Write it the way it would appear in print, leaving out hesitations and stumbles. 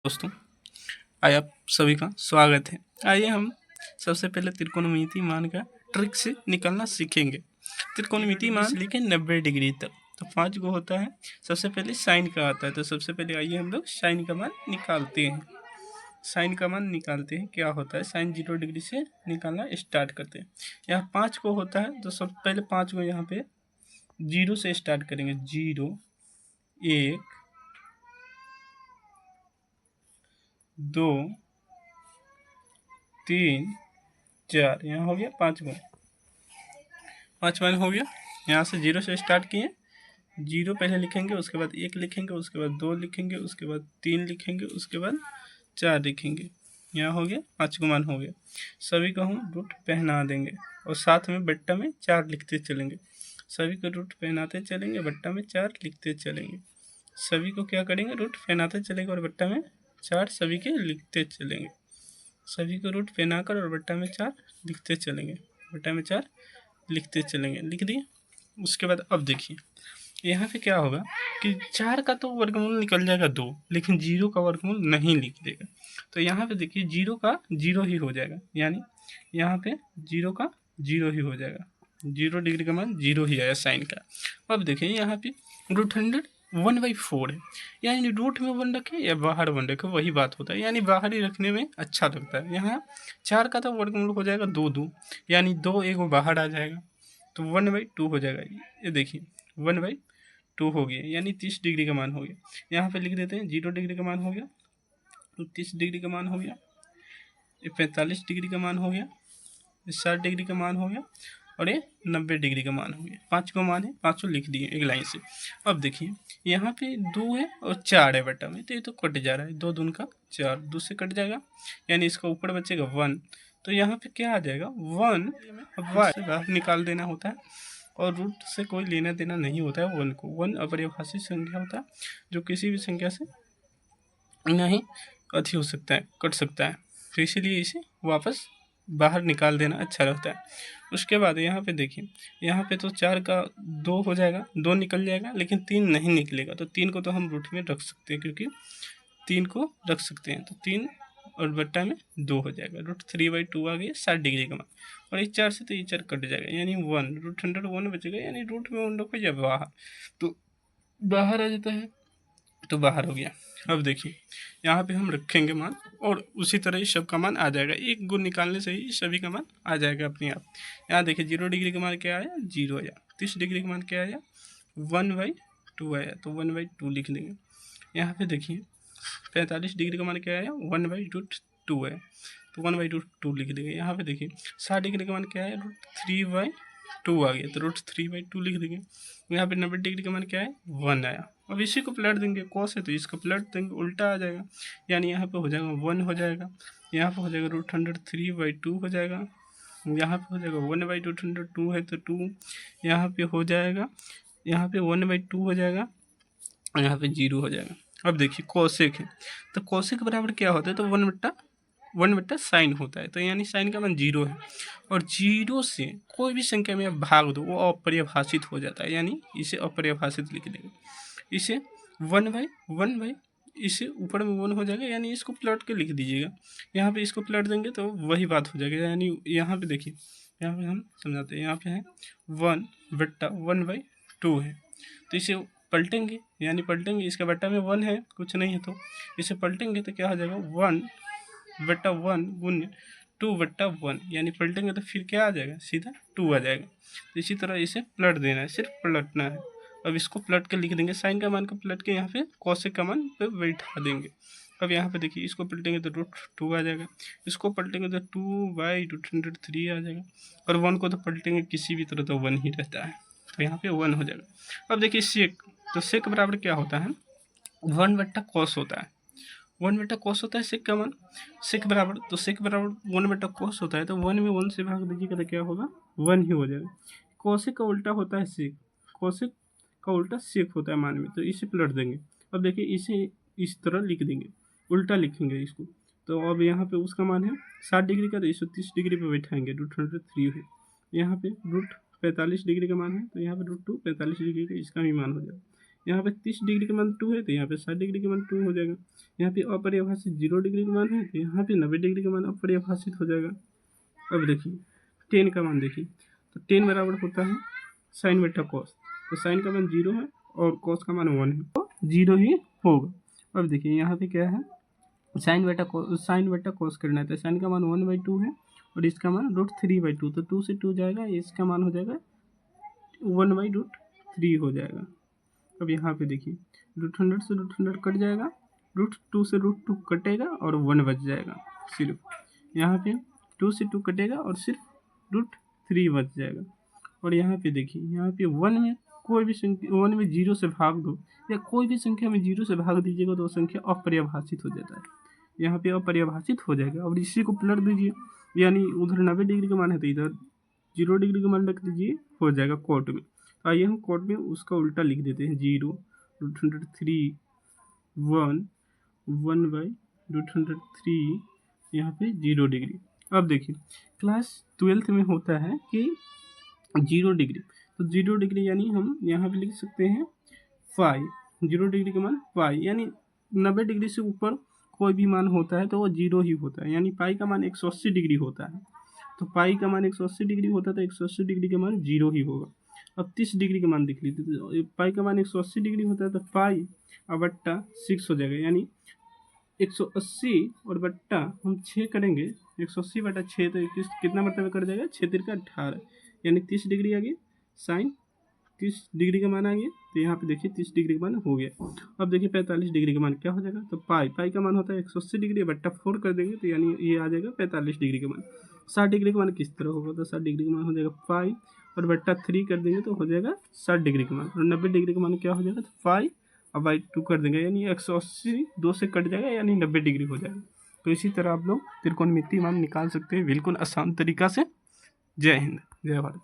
दोस्तों, आज आप सभी का स्वागत है। आइए हम सबसे पहले त्रिकोणमितीय मान का ट्रिक से निकालना सीखेंगे। त्रिकोणमितीय मान लिखे 90 डिग्री तक, तो 5 को होता है। सबसे पहले साइन का आता है, तो सबसे पहले आइए हम लोग साइन का मान निकालते हैं। साइन का मान निकालते हैं, क्या होता है। साइन 0 डिग्री से निकालना स्टार्ट करते हैं। यहाँ 5 को होता है, तो सबसे पहले 5 को यहाँ पे 0 से स्टार्ट करेंगे। 0, 1, 2, 3, 4, यहाँ हो गया 5 मान। 5 मान हो गया। यहाँ से 0 से स्टार्ट किए। 0 पहले लिखेंगे, उसके बाद 1 लिखेंगे, उसके बाद 2 लिखेंगे, उसके बाद 3 लिखेंगे, उसके बाद 4 लिखेंगे। यहाँ हो गया 5 को मान हो गया। सभी को हम रूट पहना देंगे और साथ में बट्टा में 4 लिखते चलेंगे। सभी को रूट पहनाते चलेंगे, बट्टा में 4 लिखते चलेंगे। सभी को क्या करेंगे, रूट पहनाते चलेंगे और बट्टा में 4 सभी के लिखते चलेंगे। सभी को रूट पहनाकर और बट्टा में 4 लिखते चलेंगे। बट्टा में 4 लिखते चलेंगे। लिख दिए। उसके बाद अब देखिए यहाँ पे क्या होगा कि 4 का तो वर्गमूल निकल जाएगा 2, लेकिन 0 का वर्गमूल नहीं लिख देगा। तो यहाँ पे देखिए 0 का 0 ही हो जाएगा, यानी यहाँ पे 0 का 0 ही हो जाएगा। 0 डिग्री का मान 0 ही आया साइन का। अब देखिए यहाँ पे √100 1/4 है, यानी रूट में 1 रखे या बाहर 1 रखे वही बात होता है, यानी बाहर ही रखने में अच्छा लगता है। यहाँ 4 का तो वर्गमूल हो जाएगा 2, यानी 2 एक बाहर आ जाएगा, तो 1/2 हो जाएगा। ये देखिए 1/2 हो गया, यानी 30 डिग्री का मान हो गया। यहाँ पे लिख देते हैं 0 डिग्री का मान हो गया, 30 डिग्री का मान हो गया, 45 डिग्री का मान हो गया, 60 डिग्री का मान हो गया और ये 90 डिग्री का मान हो गया। 5 को मान है, 5 लिख दिए एक लाइन से। अब देखिए यहाँ पे 2 है और 4 है बटा में, तो ये तो कट जा रहा है। 2 दून का 4, 2 से कट जाएगा, यानी इसका ऊपर बचेगा 1। तो यहाँ पे क्या आ जाएगा 1। अब से बाहर निकाल देना होता है और रूट से कोई लेना देना नहीं होता है 1 को। 1 अपरिभाषित संख्या होता है जो किसी भी संख्या से नहीं अति हो सकता है, कट सकता है, तो इसीलिए इसे वापस बाहर निकाल देना अच्छा लगता है। उसके बाद यहाँ पे देखिए, यहाँ पे तो 4 का 2 हो जाएगा, 2 निकल जाएगा, लेकिन 3 नहीं निकलेगा। तो 3 को तो हम रूट में रख सकते हैं, क्योंकि 3 को रख सकते हैं, तो 3 और बट्टा में 2 हो जाएगा। √3/2 आ गया 60 डिग्री का मान। और ये 4 से तो ये 4 कट जाएगा, यानी 1 √100 1 बचेगा, यानी रूट में 1 रखो या बाहर, तो बाहर आ जाता है, तो बाहर हो गया। अब देखिए यहाँ पे हम रखेंगे मान और उसी तरह ही सब का मान आ जाएगा। एक गुण निकालने से ही सभी का मान आ जाएगा अपने आप। यहाँ देखिए 0 डिग्री का मान क्या आया, 0 आया। 30 डिग्री का मान क्या आया, 1/2 आया, तो 1/2 लिख देंगे। यहाँ पे देखिए 45 डिग्री का मान क्या आया, 1/2 है, तो 1/2 लिख देंगे। यहाँ पे देखिए 60 डिग्री का मान क्या है, √3/2 आ गया, तो √3/2 लिख देंगे। यहाँ पे 90 डिग्री का मान क्या है, 1 आया। अब इसी को पलट देंगे, कॉस है तो इसको पलट देंगे, उल्टा आ जाएगा, यानी यहाँ पे हो जाएगा 1 हो जाएगा। यहाँ पे हो जाएगा √3/2 हो जाएगा। यहाँ पे हो जाएगा 1/2 है तो 2 यहाँ पे हो जाएगा, यहाँ पे 1/2 हो जाएगा, यहाँ पे 0 हो जाएगा। अब देखिए कोसेक है, तो कोसेक बराबर क्या होता है, तो 1/1 साइन होता है, तो यानी साइन का मान 0 है। और 0 से कोई भी संख्या में आप भाग दो वो अपरिभाषित हो जाता है, यानी इसे अपरिभाषित लिख देंगे। इसे 1/1 इसे ऊपर में 1 हो जाएगा, यानी इसको पलट के लिख दीजिएगा। यहाँ पे इसको पलट देंगे तो वही बात हो जाएगी। यानी यहाँ पे देखिए, यहाँ पे हम समझाते हैं, यहाँ पे है 1/1/2 है, तो इसे पलटेंगे, यानी पलटेंगे, इसके बट्टा में 1 है, कुछ नहीं है, तो इसे पलटेंगे तो क्या हो जाएगा 1/1 गुण्य 2/1, यानी पलटेंगे तो फिर क्या आ जाएगा, सीधा 2 आ जाएगा। तो इसी तरह इसे पलट देना है, सिर्फ पलटना है। अब इसको पलट के लिख देंगे, साइन का मान को पलट के यहाँ पे कॉसेक का मान पे बैठा देंगे। अब यहाँ पे देखिए इसको पलटेंगे तो √2 आ जाएगा, इसको पलटेंगे तो 2/√3 आ जाएगा, और 1 को तो पलटेंगे किसी भी तरह तो 1 ही रहता है, तो यहाँ पे 1 हो जाएगा। अब देखिए सेक, तो सेक बराबर क्या होता है, 1/cos होता है। 1/cos होता है सेक का मान। सेक बराबर, तो सेक बराबर 1/cos होता है, तो 1 में 1 से भाग दीजिएगा तो क्या होगा, 1 ही हो जाएगा। कोसेक का उल्टा होता है सेक, कोसेक का उल्टा सेक होता है मान में, तो इसे पलट देंगे। अब देखिए इसे इस तरह लिख देंगे, उल्टा लिखेंगे इसको। तो अब यहाँ पे उसका मान है 60 डिग्री का, तो 130 डिग्री पे बैठाएंगे, √3 है। यहाँ पे √45 डिग्री का मान है, तो यहाँ पे √2 45 डिग्री का इसका भी मान हो जाएगा। यहाँ पे 30 डिग्री का मान 2 है तो यहाँ पे 60 डिग्री का मान 2 हो जाएगा। यहाँ पे अपरिभाषित 0 डिग्री का मान है तो यहाँ पे 90 डिग्री का मान अपरिभाषित हो जाएगा। अब देखिए 10 का मान देखिए, तो 10 बराबर होता है साइन बटा कॉस, तो साइन का मान 0 है और कॉस का मान 1 है, तो 0 ही होगा। अब देखिए यहाँ पे क्या है, साइन बटा कॉस करना है, तो साइन का मान 1/2 है और इसका मान √3/2, तो 2 से 2 जाएगा, इसका मान हो जाएगा 1/√3 हो जाएगा। अब यहाँ पे देखिए √100 से √100 कट जाएगा, √2 से √2 कटेगा और 1 बच जाएगा। सिर्फ यहाँ पे 2 से 2 कटेगा और सिर्फ √3 बच जाएगा। और यहाँ पे देखिए, यहाँ पे 1 में कोई भी संख्या 1 में 0 से भाग दो या कोई भी संख्या में 0 से भाग दीजिएगा तो वो संख्या अपरिभाषित हो जाता है, यहाँ पे अपरिभाषित हो जाएगा। और इसी को पलट दीजिए, यानी उधर 90 डिग्री का मान है तो इधर 0 डिग्री का मान रख दीजिए, हो जाएगा कोट में। तो आइए हम कोट में उसका उल्टा लिख देते हैं, 0 √3 1/√3 यहाँ पे 0 डिग्री। अब देखिए क्लास 12th में होता है कि 0 डिग्री, तो 0 डिग्री यानी हम यहाँ पे लिख सकते हैं पाई, 0 डिग्री का मान पाई, यानी 90 डिग्री से ऊपर कोई भी मान होता है तो वो 0 ही होता है, यानी पाई का मान 180 डिग्री होता है। तो पाई का मान 180 डिग्री होता है तो 180 डिग्री का मान 0 ही होगा। अब 30 डिग्री का मान देख लीजिए, तो पाई का मान 180 डिग्री होता है तो पाई और बट्टा 6 हो जाएगा, यानी 180 और बट्टा हम 6 करेंगे, 180 बटा 6 तो कितना मरतबा कर जाएगा, 6 तिरका 18, यानी 30 डिग्री आ गया, साइन 30 डिग्री का मान आ गया। तो यहाँ पे देखिए 30 डिग्री का मान हो गया। अब देखिए 45 डिग्री का मान क्या हो जाएगा, तो पाई का मान होता है 180 डिग्री, बट्टा 4 कर देंगे तो यानी ये आ जाएगा 45 डिग्री का मान। 60 डिग्री का मान किस तरह होगा, तो 60 डिग्री का मान हो जाएगा पाई और बट्टा 3 कर देंगे तो हो जाएगा 60 डिग्री का मान। और 90 डिग्री का मान क्या हो जाएगा, तो पाई और बाई 2 कर देंगे, यानी 180 2 से कट जाएगा, यानी 90 डिग्री हो जाएगा। तो इसी तरह आप लोग त्रिकोणमितीय मान निकाल सकते हैं बिल्कुल आसान तरीका से। जय हिंद, जय भारत।